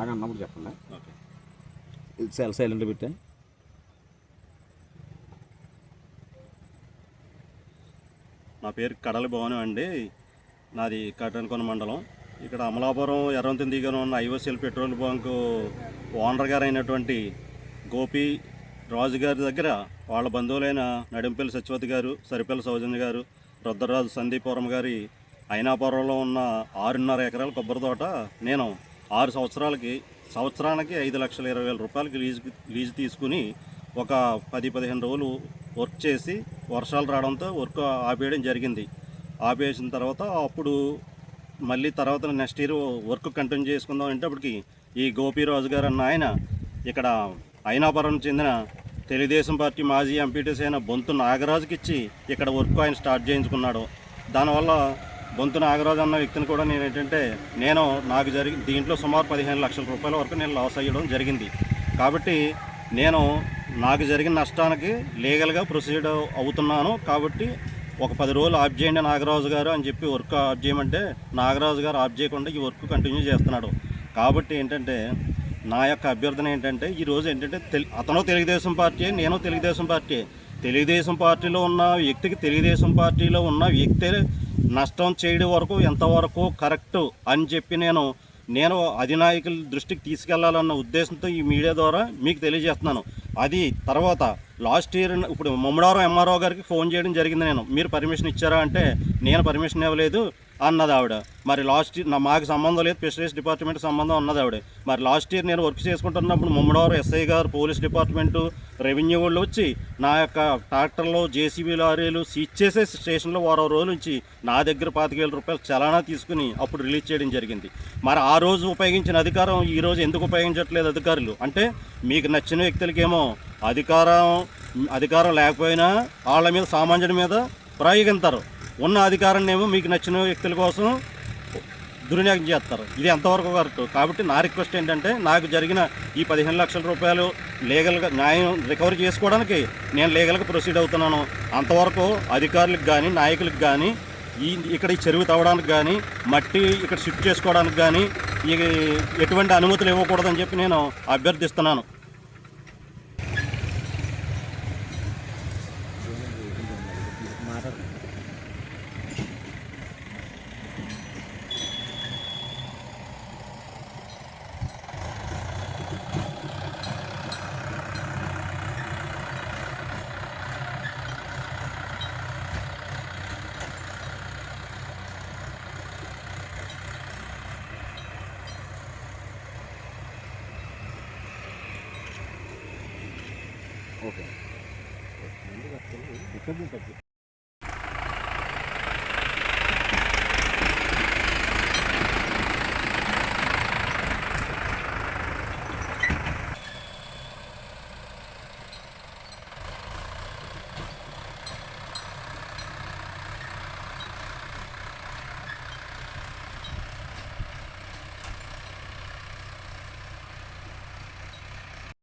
అలాగే అన్నప్పుడు చెప్పండి. ఓకే, సైలెంట్ పెట్టా. నా పేరు కడలి భవనం అండి. నాది కట్టనుకొన మండలం. ఇక్కడ అమలాపురం ఎర్రవంతిని దిగిన ఉన్న ఐఓసీఎల్ పెట్రోల్ బంకు ఓనర్ గారు అయినటువంటి గోపి రాజు గారి దగ్గర వాళ్ళ బంధువులైన నడింపల్లి సత్యవతి గారు, సరిపల్లి సౌజన్య గారు, రుద్రరాజు సందీపురం గారి అయినాపురంలో ఉన్న 6.5 ఎకరాల కొబ్బరి తోట నేను 6 సంవత్సరానికి 5,20,000 రూపాయలకి లీజు తీసుకుని ఒక 10-15 రోజులు వర్క్ చేసి వర్షాలు రావడంతో వర్క్ ఆపేయడం జరిగింది. ఆపేసిన తర్వాత అప్పుడు మళ్ళీ తర్వాత నెక్స్ట్ ఇయర్ వర్క్ కంటిన్యూ చేసుకుందాం అంటే అప్పటికి ఈ గోపీరాజు గారు అన్న ఆయన ఇక్కడ అయినాపురం చెందిన తెలుగుదేశం పార్టీ మాజీ ఎంపీటీసీ అయిన బొంతు నాగరాజుకి ఇచ్చి ఇక్కడ వర్క్ ఆయన స్టార్ట్ చేయించుకున్నాడు. దానివల్ల బొంతు నాగరాజు అన్న వ్యక్తిని కూడా నాకు దీంట్లో సుమారు 15 లక్షల రూపాయల వరకు నేను లాస్ అయ్యడం జరిగింది. కాబట్టి నాకు జరిగిన నష్టానికి లీగల్గా ప్రొసీడ్ అవుతున్నాను. కాబట్టి ఒక 10 రోజులు ఆఫ్ చేయండి నాగరాజు గారు అని చెప్పి వర్క్ ఆఫ్ చేయమంటే నాగరాజు గారు ఆఫ్ చేయకుండా ఈ వర్క్ కంటిన్యూ చేస్తున్నాడు. కాబట్టి ఏంటంటే నా యొక్క అభ్యర్థన ఏంటంటే ఈరోజు ఏంటంటే అతను తెలుగుదేశం పార్టీ, నేను తెలుగుదేశం పార్టీ. తెలుగుదేశం పార్టీలో ఉన్న వ్యక్తికి తెలుగుదేశం పార్టీలో ఉన్న వ్యక్తి నష్టం చేయడం వరకు ఎంతవరకు కరెక్టు అని చెప్పి నేను అధినాయకుల దృష్టికి తీసుకెళ్లాలన్న ఉద్దేశంతో ఈ మీడియా ద్వారా మీకు తెలియజేస్తున్నాను. అది తర్వాత లాస్ట్ ఇయర్ ఇప్పుడు ముమ్మడారం ఎంఆర్ఓ గారికి ఫోన్ చేయడం జరిగింది. మీరు పర్మిషన్ ఇచ్చారా అంటే నేను పర్మిషన్ ఇవ్వలేదు అన్నది ఆవిడ. మరి లాస్ట్ ఇయర్ మాకు సంబంధం లేదు, ఫిషరీస్ డిపార్ట్మెంట్ సంబంధం అన్నది ఆవిడ. మరి లాస్ట్ ఇయర్ నేను వర్క్ చేసుకుంటున్నప్పుడు ముమ్మడారం ఎస్ఐ గారు, పోలీస్ డిపార్ట్మెంటు, రెవెన్యూ వాళ్ళు వచ్చి నా యొక్క ట్రాక్టర్లో జేసీబీ లారీలు సీజ్ చేసే స్టేషన్లో 10 రోజుల నుంచి నా దగ్గర 25,000 రూపాయలు చలానా తీసుకుని అప్పుడు రిలీజ్ చేయడం జరిగింది. మరి ఆ రోజు ఉపయోగించిన అధికారం ఈ రోజు ఎందుకు ఉపయోగించట్లేదు అధికారులు అంటే మీకు నచ్చిన వ్యక్తులకేమో అధికారం లేకపోయినా వాళ్ళ మీద సామాన్యుడి మీద ప్రయోగిస్తారు. ఉన్న అధికారాన్ని ఏమో మీకు నచ్చిన వ్యక్తుల కోసం దుర్వినియోగం చేస్తారు. ఇది ఎంతవరకు కరెక్ట్? కాబట్టి నా రిక్వెస్ట్ ఏంటంటే నాకు జరిగిన ఈ 15 లక్షల రూపాయలు లీగల్గా న్యాయం రికవరీ చేసుకోవడానికి నేను లీగల్గా ప్రొసీడ్ అవుతున్నాను. అంతవరకు అధికారులకు కానీ నాయకులకు కానీ ఇక్కడ ఈ చెరువు తవ్వడానికి కానీ మట్టి ఇక్కడ షిఫ్ట్ చేసుకోవడానికి కానీ ఎటువంటి అనుమతులు ఇవ్వకూడదని చెప్పి నేను అభ్యర్థిస్తున్నాను. ఓకే.